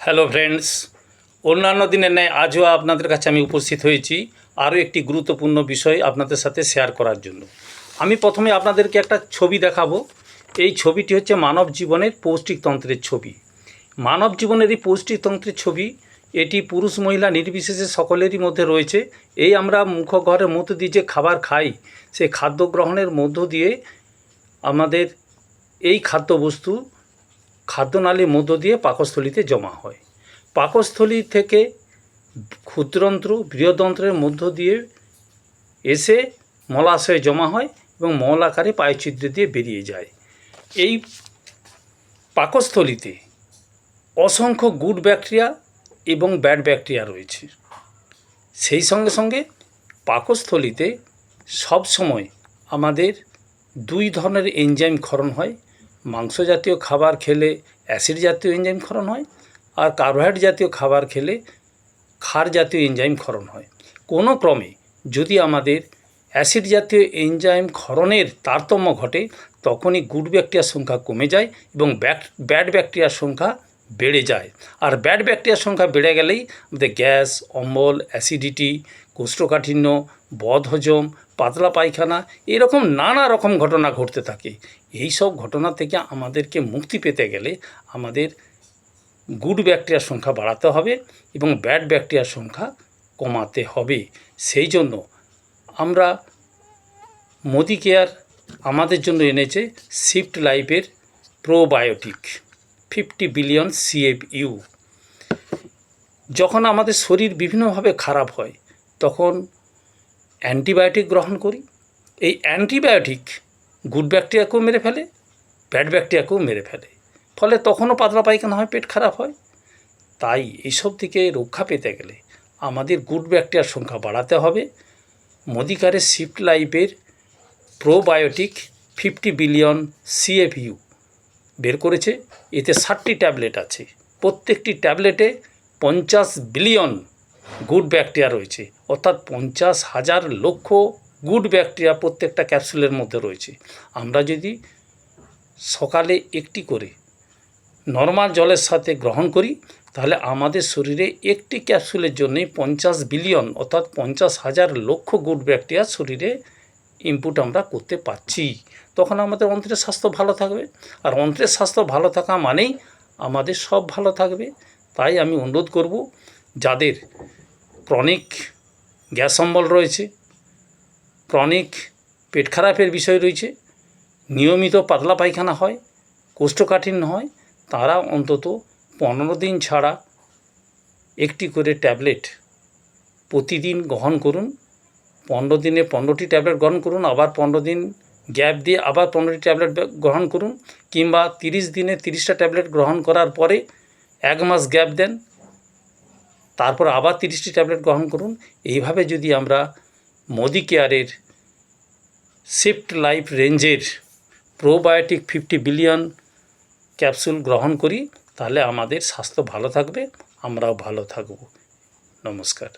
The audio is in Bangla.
হ্যালো ফ্রেন্ডস, অন্যান্য দিনের ন্যায় আজও আপনাদের কাছে আমি উপস্থিত হয়েছি আরও একটি গুরুত্বপূর্ণ বিষয় আপনাদের সাথে শেয়ার করার জন্য। আমি প্রথমে আপনাদেরকে একটা ছবি দেখাবো। এই ছবিটি হচ্ছে মানব জীবনের পৌষ্টিকতন্ত্রের ছবি। মানব জীবনের এই পৌষ্টিকতন্ত্রের ছবি, এটি পুরুষ মহিলা নির্বিশেষে সকলেরই মধ্যে রয়েছে। এই আমরা মুখগহ্বরের মধ্য দিয়ে যে খাবার খাই, সেই খাদ্য গ্রহণের মধ্য দিয়ে আমাদের এই খাদ্যবস্তু খাদ্যনালীর মধ্য দিয়ে পাকস্থলীতে জমা হয়। পাকস্থলী থেকে ক্ষুদ্রন্ত্র বৃহদন্ত্রের মধ্য দিয়ে এসে মলাশয়ে জমা হয় এবং মল আকারে পায়ুছিদ্র দিয়ে বেরিয়ে যায়। এই পাকস্থলীতে অসংখ্য গুড ব্যাকটেরিয়া এবং ব্যাড ব্যাকটেরিয়া রয়েছে। সেই সঙ্গে সঙ্গে পাকস্থলীতে সবসময় আমাদের দুই ধরনের এনজাইম ক্ষরণ হয়। মাংস জাতীয় খাবার খেলে অ্যাসিড জাতীয় এনজাইম ক্ষরণ হয়, আর কার্বোহাইড্রেট জাতীয় খাবার খেলে ক্ষার জাতীয় এনজাইম ক্ষরণ হয়। কোনো ক্রমে যদি আমাদের অ্যাসিড জাতীয় এনজাইম ক্ষরণের তারতম্য ঘটে, তখনই গুড ব্যাকটেরিয়ার সংখ্যা কমে যায় এবং ব্যাড ব্যাকটেরিয়ার সংখ্যা বেড়ে যায়। আর ব্যাড ব্যাকটেরিয়ার সংখ্যা বেড়ে গেলেই আমাদের গ্যাস, অম্বল, অ্যাসিডিটি, কোষ্ঠকাঠিন্য, বদহজম, পাতলা পায়খানা, এরকম নানা রকম ঘটনা ঘটতে থাকে। এই সব ঘটনা থেকে আমাদেরকে মুক্তি পেতে গেলে আমাদের গুড ব্যাকটেরিয়ার সংখ্যা বাড়াতে হবে এবং ব্যাড ব্যাকটেরিয়ার সংখ্যা কমাতে হবে। সেই জন্য আমরা মোদি কেয়ার আমাদের জন্য এনেছে শিফট লাইফের প্রোবায়োটিক 50 বিলিয়ন CFU। যখন আমাদের শরীর বিভিন্নভাবে খারাপ হয়, তখন অ্যান্টিবায়োটিক গ্রহণ করি। এই অ্যান্টিবায়োটিক গুড ব্যাকটেরিয়াকেও মেরে ফেলে, ব্যাড ব্যাকটেরিয়াকেও মেরে ফেলে, ফলে তখনও পাতলা পায়খানা হয়, পেট খারাপ হয়। তাই এইসব থেকে রক্ষা পেতে গেলে আমাদের গুড ব্যাকটেরিয়ার সংখ্যা বাড়াতে হবে। মোদি কেয়ারের শিফট লাইফের প্রোবায়োটিক 50 বিলিয়ন CFU বের করেছে। এতে 60টি ট্যাবলেট আছে। প্রত্যেকটি ট্যাবলেটে 50 বিলিয়ন গুড ব্যাকটেরিয়া রয়েছে, অর্থাৎ 50,000 লক্ষ গুড ব্যাকটেরিয়া প্রত্যেকটা ক্যাপসুলের মধ্যে রয়েছে। আমরা যদি সকালে একটি করে নর্মাল জলের সাথে গ্রহণ করি, তাহলে আমাদের শরীরে একটি ক্যাপসুলের জন্যই 50 বিলিয়ন অর্থাৎ 50,000 লক্ষ গুড ব্যাকটেরিয়া শরীরে ইনপুট আমরা করতে পারছি। তখন আমাদের অন্ত্রের স্বাস্থ্য ভালো থাকবে, আর অন্ত্রের স্বাস্থ্য ভালো থাকা মানেই আমাদের সব ভালো থাকবে। তাই আমি অনুরোধ করব, যাদের ক্রনিক গ্যাস অম্বল রয়েছে, ক্রনিক পেট খারাপের বিষয় রয়েছে, নিয়মিত পাতলা পায়খানা হয়, কোষ্ঠকাঠিন্য হয়, তারা অন্তত 15 দিন ছাড়া একটি করে ট্যাবলেট প্রতিদিন গ্রহণ করুন। 15 দিনে 15টি ট্যাবলেট গ্রহণ করুন, আবার 15 দিন গ্যাপ দিয়ে আবার 15টি ট্যাবলেট গ্রহণ করুন, কিংবা 30 দিনে 30টা ট্যাবলেট গ্রহণ করার পরে 1 মাস গ্যাপ দেন, তারপর আবার 30টি ট্যাবলেট গ্রহণ করুন। এইভাবে যদি আমরা মোদি কেয়ারের শিফট লাইফ রেঞ্জের প্রোবায়োটিক 50 বিলিয়ন ক্যাপসুল গ্রহণ করি, তাহলে আমাদের স্বাস্থ্য ভালো থাকবে, আমরাও ভালো থাকব। নমস্কার।